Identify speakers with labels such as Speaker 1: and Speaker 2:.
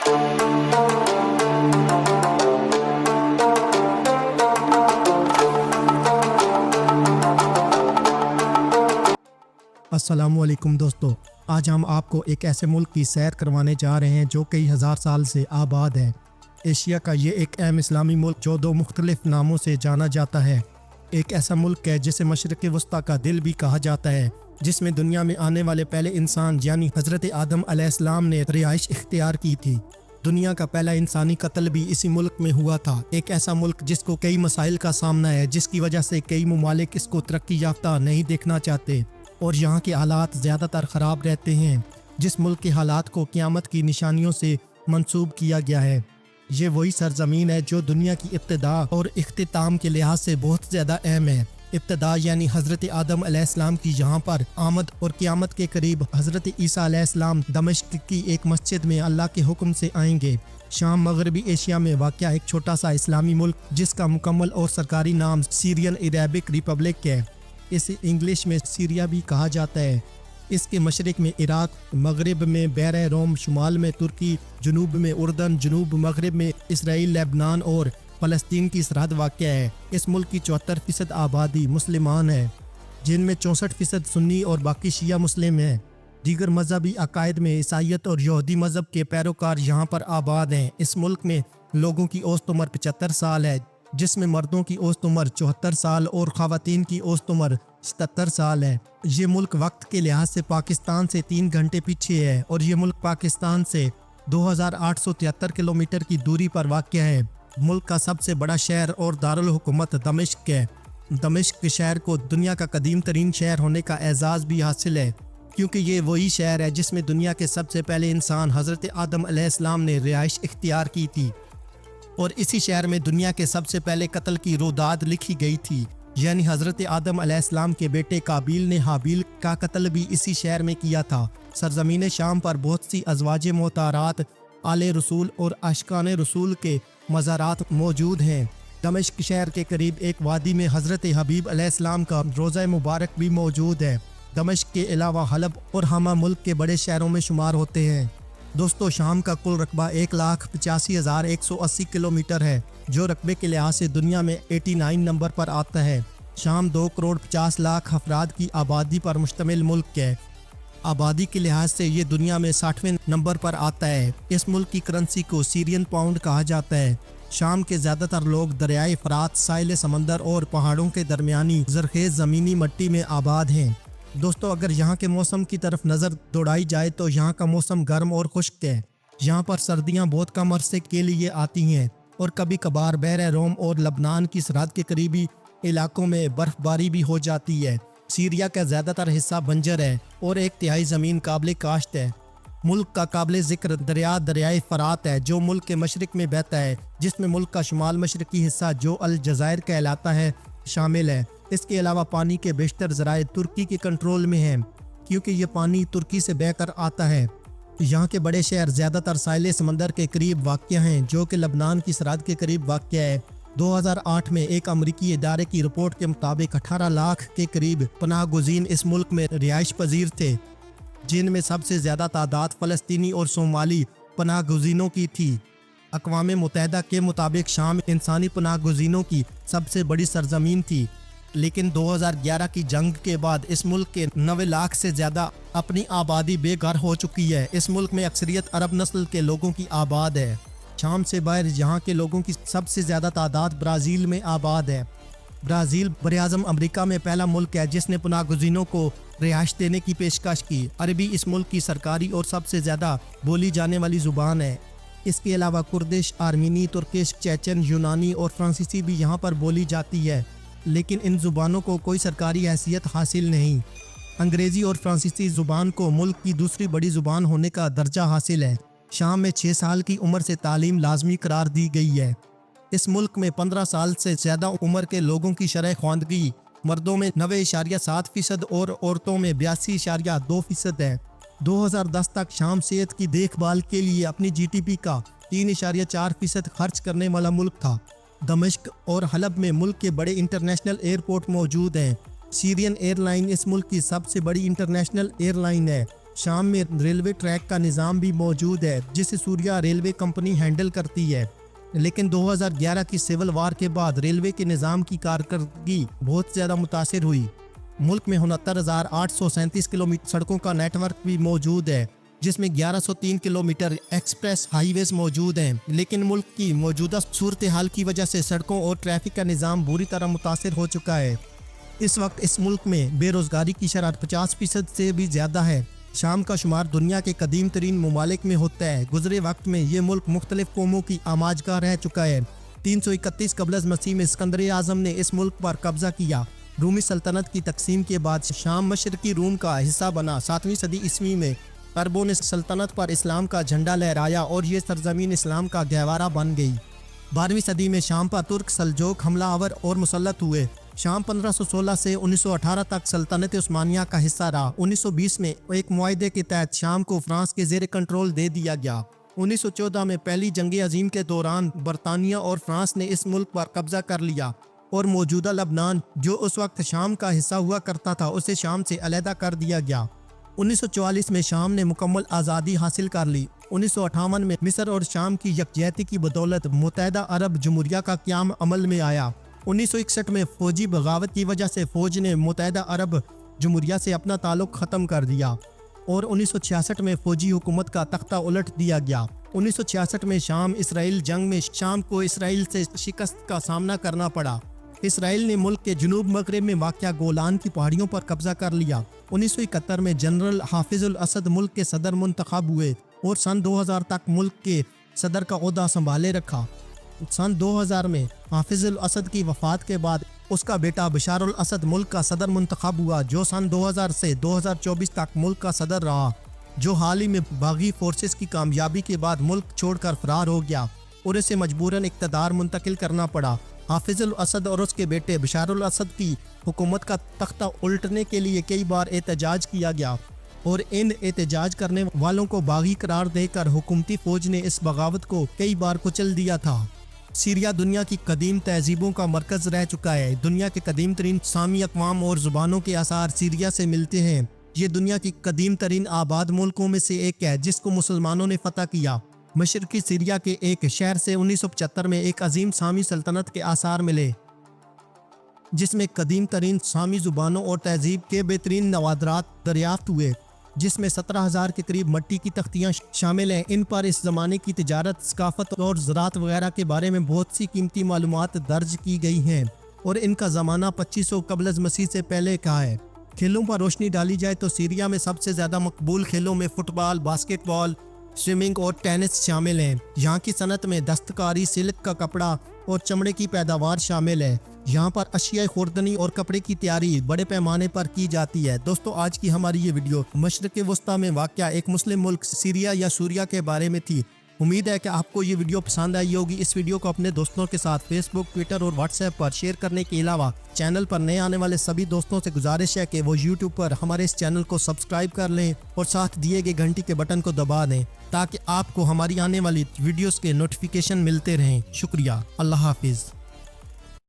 Speaker 1: अस्सलामुअलैकुम दोस्तों, आज हम आपको एक ऐसे मुल्क की सैर करवाने जा रहे हैं जो कई हज़ार साल से आबाद है। एशिया का ये एक अहम इस्लामी मुल्क जो दो मुख्तलिफ नामों से जाना जाता है। एक ऐसा मुल्क है जिसे मशरिक़ वस्ता का दिल भी कहा जाता है, जिसमें दुनिया में आने वाले पहले इंसान यानी हज़रत आदम अलैहिस्सलाम ने रिहाइश इख्तियार की थी। दुनिया का पहला इंसानी कत्ल भी इसी मुल्क में हुआ था। एक ऐसा मुल्क जिसको कई मसाइल का सामना है, जिसकी वजह से कई ममालिक इसको तरक्की याफ्ता नहीं देखना चाहते और यहाँ के हालात ज़्यादातर ख़राब रहते हैं। जिस मुल्क के हालात को क़यामत की निशानियों से मंसूब किया गया है, ये वही सरज़मीन है जो दुनिया की इब्तिदा और इख्तिताम के लिहाज से बहुत ज़्यादा अहम है। इब्तिदा यानी हज़रत आदम अलैहिस्सलाम की यहाँ पर आमद और क़यामत के करीब हज़रत ईसा अलैहिस्सलाम दमिश्क की एक मस्जिद में अल्लाह के हुक्म से आएंगे। शाम मगरबी एशिया में वाक़या एक छोटा सा इस्लामी मुल्क जिसका मुकम्मल और सरकारी नाम सीरियन अरबिक रिपब्लिक है। इसे इंग्लिश में सीरिया भी कहा जाता है। इसके मशरिक में इराक, मगरिब में बहर रोम, शुमाल में तुर्की, जनूब में उर्दन, जनूब मगरिब में इसराइल, लेबनान और फ़लस्तीन की सरहद वाक़या है। इस मुल्क की 74% आबादी मुसलमान है, जिनमें 64% सुन्नी और बाकी शिया मुस्लिम हैं। दीगर मजहबी अकायद में ईसाईयत और यहूदी मज़हब के पैरोकार यहाँ पर आबाद हैं। इस मुल्क में लोगों की औसत उम्र 75 साल है, जिसमें मर्दों की औसत उम्र 74 साल और ख़वातीन की औसत उम्र 77 साल है। ये मुल्क वक्त के लिहाज से पाकिस्तान से 3 घंटे पीछे है और ये मुल्क पाकिस्तान से 2873 किलोमीटर की दूरी पर वाक़या है। मुल्क का सबसे बड़ा शहर और दारुल हुकूमत दमिश्क है। दमिश्क शहर को दुनिया का कदीम तरीन शहर होने का एजाज़ भी हासिल है, क्योंकि ये वही शहर है जिसमें दुनिया के सबसे पहले इंसान हज़रत आदम अलैहिस्सलाम ने रिहाइश इख्तियार की थी और इसी शहर में दुनिया के सबसे पहले कत्ल की रोदाद लिखी गई थी, यानी हज़रत आदम अलैहिस्सलाम के बेटे काबिल ने हाबिल का कत्ल भी इसी शहर में किया था। सरज़मीन शाम पर बहुत सी अज़वाज मोहतारात, आले रसूल और आशिकान रसूल के मज़ारात मौजूद हैं। दमिश्क शहर के करीब एक वादी में हज़रत हबीब अलैहिस्सलाम का रोज़ा मुबारक भी मौजूद है। दमिश्क के अलावा हलब और हमा मुल्क के बड़े शहरों में शुमार होते हैं। दोस्तों, शाम का कुल रकबा 1,85,180 किलोमीटर है, जो रकबे के लिहाज से दुनिया में 89 नंबर पर आता है। शाम 2,50,00,000 अफराद की आबादी पर मुश्तमिल मुल्क है। आबादी के लिहाज से ये दुनिया में 60वें नंबर पर आता है। इस मुल्क की करेंसी को सीरियन पाउंड कहा जाता है। शाम के ज़्यादातर लोग दरियाए फ़रात, साहिल समंदर और पहाड़ों के दरमियानी ज़रख़ेज़ ज़मीनी मिट्टी में आबाद हैं। दोस्तों, अगर यहाँ के मौसम की तरफ नज़र दौड़ाई जाए तो यहाँ का मौसम गर्म और खुश्क है। यहाँ पर सर्दियाँ बहुत कम अरसे के लिए आती हैं और कभी कभार बहर रोम और लबनान की सरहद के करीबी इलाकों में बर्फ़बारी भी हो जाती है। सीरिया का ज़्यादातर हिस्सा बंजर है और 1/3 ज़मीन काबिल काश्त है। मुल्क का काबिल ज़िक्र दरियाए फ़रात है, जो मुल्क के मशरिक में बहता है, जिसमें मुल्क का शुमाल मशरकी हिस्सा जो अल जज़ायर कहलाता है शामिल है। इसके अलावा पानी के बेशतर ज़राए तुर्की के कंट्रोल में हैं, क्योंकि ये पानी तुर्की से बहकर आता है। यहाँ के बड़े शहर ज़्यादातर साहिल समंदर के करीब वाक़या हैं, जो कि लबनान की सरहद के करीब वाक़या है। 2008 में एक अमरीकी इदारे की रिपोर्ट के मुताबिक 18 लाख के करीब पनाह गुज़ीन इस मुल्क में रिहाइश पजीर थे, जिनमें सबसे ज़्यादा तादाद फ़लस्तीनी और सोमाली पनाह गुज़ीनों की थी। अक़वाम मुत्तहिदा के मुताबिक शाम इंसानी पनाह गुज़ीनों की सबसे बड़ी सरज़मीन थी, लेकिन 2011 की जंग के बाद इस मुल्क के 90 लाख से ज़्यादा अपनी आबादी बेघर हो चुकी है। इस मुल्क में अक्सरियत अरब नस्ल के लोगों की आबाद है। शाम से बाहर यहाँ के लोगों की सबसे ज़्यादा तादाद ब्राज़ील में आबाद है। ब्राज़ील बरआज़म अमरीका में पहला मुल्क है जिसने पनाह गुज़ीनों को रिहाइश देने की पेशकश की। अरबी इस मुल्क की सरकारी और सबसे ज़्यादा बोली जाने वाली ज़ुबान है। इसके अलावा कुर्दिश, आर्मीनी, तुर्किश, चेचन, यूनानी और फ्रांसीसी भी यहाँ पर बोली जाती है, लेकिन इन ज़ुबानों को कोई सरकारी हैसियत हासिल नहीं। अंग्रेज़ी और फ्रांसीसी ज़ुबान को मुल्क की दूसरी बड़ी ज़ुबान होने का दर्जा हासिल है। शाम में 6 साल की उम्र से तालीम लाजमी करार दी गई है। इस मुल्क में 15 साल से ज़्यादा उम्र के लोगों की शरह ख्वानदगी मर्दों में 90.7% और औरतों में 82.2% है। 2010 तक शाम सेहत की देखभाल के लिए अपनी GDP का 3.4% खर्च करने वाला मुल्क था। दमिश्क और हलब में मुल्क के बड़े इंटरनेशनल एयरपोर्ट मौजूद हैं। सीरियन एयरलाइन इस मुल्क की सबसे बड़ी इंटरनेशनल एयरलाइन है। شام میں ریلوے ٹریک کا نظام بھی موجود ہے جسے سوریا ریلوے کمپنی ہینڈل کرتی ہے، لیکن 2011 کی سول وار کے بعد ریلوے کے نظام کی کارکردگی بہت زیادہ متاثر ہوئی۔ ملک میں 69,837 کلومیٹر سڑکوں کا نیٹ ورک بھی موجود ہے، جس میں 1103 کلومیٹر ایکسپریس ہائی ویز موجود ہیں، لیکن ملک کی موجودہ صورتحال کی وجہ سے سڑکوں اور ٹریفک کا نظام بری طرح متاثر ہو چکا ہے۔ اس وقت اس ملک میں بے روزگاری کی شرح 50% سے بھی زیادہ ہے۔ شام کا شمار دنیا کے قدیم ترین ممالک میں ہوتا ہے۔ گزرے وقت میں یہ ملک مختلف قوموں کی آماج گاہ رہ چکا ہے۔ 331 قبل از مسیح میں اسکندر اعظم نے اس ملک پر قبضہ کیا۔ رومی سلطنت کی تقسیم کے بعد شام مشرقی روم کا حصہ بنا۔ 7ویں صدی عیسوی میں عربوں نے سلطنت پر اسلام کا جھنڈا لہرایا اور یہ سرزمین اسلام کا گہوارہ بن گئی۔ 12ویں صدی میں شام پر ترک سلجوق حملہ آور اور مسلط ہوئے۔ شام 1516 سے 1918 تک سلطنت عثمانیہ کا حصہ رہا۔ 1920 میں ایک معاہدے کے تحت شام کو فرانس کے زیر کنٹرول دے دیا گیا۔ 1914 میں پہلی جنگ عظیم کے دوران برطانیہ اور فرانس نے اس ملک پر قبضہ کر لیا اور موجودہ لبنان، جو اس وقت شام کا حصہ ہوا کرتا تھا، اسے شام سے علیحدہ کر دیا گیا۔ 1944 میں شام نے مکمل آزادی حاصل کر لی۔ 1958 میں مصر اور شام کی یکجہتی کی بدولت متحدہ عرب جمہوریہ کا قیام عمل میں آیا۔ 1961 میں فوجی بغاوت کی وجہ سے فوج نے متحدہ عرب جمہوریہ سے اپنا تعلق ختم کر دیا اور 1966 میں فوجی حکومت کا تختہ الٹ دیا گیا۔ 1966 میں شام اسرائیل جنگ میں شام کو اسرائیل سے شکست کا سامنا کرنا پڑا۔ اسرائیل نے ملک کے جنوب مغرب میں واقع گولان کی پہاڑیوں پر قبضہ کر لیا۔ 1971 میں جنرل حافظ الاسد ملک کے صدر منتخب ہوئے اور سن 2000 تک ملک کے صدر کا عہدہ سنبھالے رکھا۔ سن 2000 میں حافظ الاسد کی وفات کے بعد اس کا بیٹا بشار الاسد ملک کا صدر منتخب ہوا، جو سن 2000 سے 2024 تک ملک کا صدر رہا، جو حال ہی میں باغی فورسز کی کامیابی کے بعد ملک چھوڑ کر فرار ہو گیا اور اسے مجبوراً اقتدار منتقل کرنا پڑا۔ حافظ الاسد اور اس کے بیٹے بشار الاسد کی حکومت کا تختہ الٹنے کے لیے کئی بار احتجاج کیا گیا اور ان احتجاج کرنے والوں کو باغی قرار دے کر حکومتی فوج نے اس بغاوت کو کئی بار کچل دیا تھا۔ سیریا دنیا کی قدیم تہذیبوں کا مرکز رہ چکا ہے۔ دنیا کے قدیم ترین سامی اقوام اور زبانوں کے آثار سیریا سے ملتے ہیں۔ یہ دنیا کی قدیم ترین آباد ملکوں میں سے ایک ہے جس کو مسلمانوں نے فتح کیا۔ مشرقی سیریا کے ایک شہر سے 1975 میں ایک عظیم سامی سلطنت کے آثار ملے، جس میں قدیم ترین سامی زبانوں اور تہذیب کے بہترین نوادرات دریافت ہوئے، جس میں 17,000 کے قریب مٹی کی تختیاں شامل ہیں۔ ان پر اس زمانے کی تجارت، ثقافت اور زراعت وغیرہ کے بارے میں بہت سی قیمتی معلومات درج کی گئی ہیں اور ان کا زمانہ 2500 قبل از مسیح سے پہلے کا ہے۔ کھیلوں پر روشنی ڈالی جائے تو سیریا میں سب سے زیادہ مقبول کھیلوں میں فٹ بال، باسکٹ بال، سوئمنگ اور ٹینس شامل ہیں۔ یہاں کی صنعت میں دستکاری، سلک کا کپڑا اور چمڑے کی پیداوار شامل ہے۔ یہاں پر اشیاء خوردنی اور کپڑے کی تیاری بڑے پیمانے پر کی جاتی ہے۔ دوستو، آج کی ہماری یہ ویڈیو مشرق وسطیٰ میں واقع ایک مسلم ملک سیریا یا سوریا کے بارے میں تھی۔ امید ہے کہ آپ کو یہ ویڈیو پسند آئی ہوگی۔ اس ویڈیو کو اپنے دوستوں کے ساتھ فیس بک، ٹویٹر اور واٹس ایپ پر شیئر کرنے کے علاوہ چینل پر نئے آنے والے سبھی دوستوں سے گزارش ہے کہ وہ یوٹیوب پر ہمارے اس چینل کو سبسکرائب کر لیں اور ساتھ دیے گئے گھنٹی کے بٹن کو دبا دیں تاکہ آپ کو ہماری آنے والی ویڈیوز کے نوٹیفیکیشن ملتے رہیں۔ شکریہ۔ اللہ حافظ۔